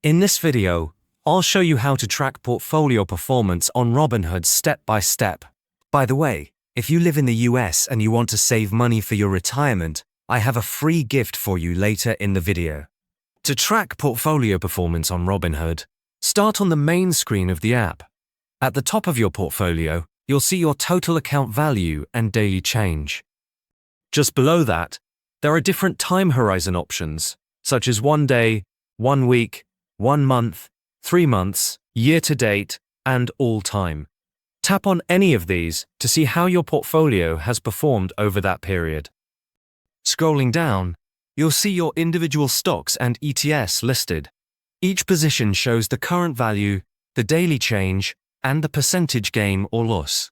In this video, I'll show you how to track portfolio performance on Robinhood step by step. By the way, if you live in the US and you want to save money for your retirement, I have a free gift for you later in the video. To track portfolio performance on Robinhood, start on the main screen of the app. At the top of your portfolio, you'll see your total account value and daily change. Just below that, there are different time horizon options, such as 1 day, 1 week, 1 month, 3 months, year to date, and all time. Tap on any of these to see how your portfolio has performed over that period. Scrolling down, you'll see your individual stocks and ETFs listed. Each position shows the current value, the daily change, and the percentage gain or loss.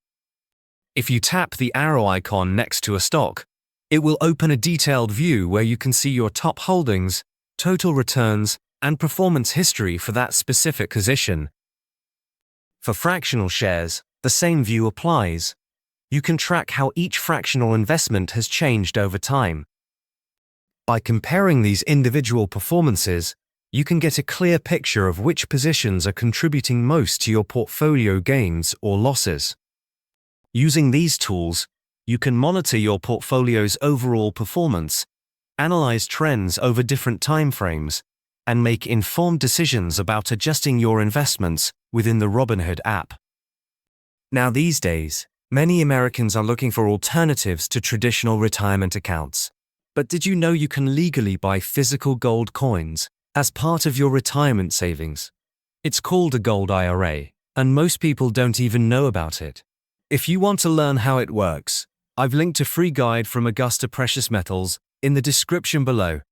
If you tap the arrow icon next to a stock, it will open a detailed view where you can see your top holdings, total returns, and performance history for that specific position. For fractional shares, the same view applies. You can track how each fractional investment has changed over time. By comparing these individual performances, you can get a clear picture of which positions are contributing most to your portfolio gains or losses. Using these tools, you can monitor your portfolio's overall performance, analyze trends over different time frames, and make informed decisions about adjusting your investments within the Robinhood app. Now these days, many Americans are looking for alternatives to traditional retirement accounts. But did you know you can legally buy physical gold coins as part of your retirement savings? It's called a gold IRA, and most people don't even know about it. If you want to learn how it works, I've linked a free guide from Augusta Precious Metals in the description below.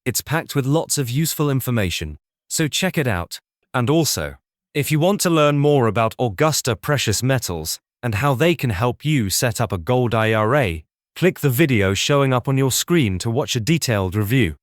It's packed with lots of useful information, so check it out. And also, if you want to learn more about Augusta Precious Metals and how they can help you set up a gold IRA, click the video showing up on your screen to watch a detailed review.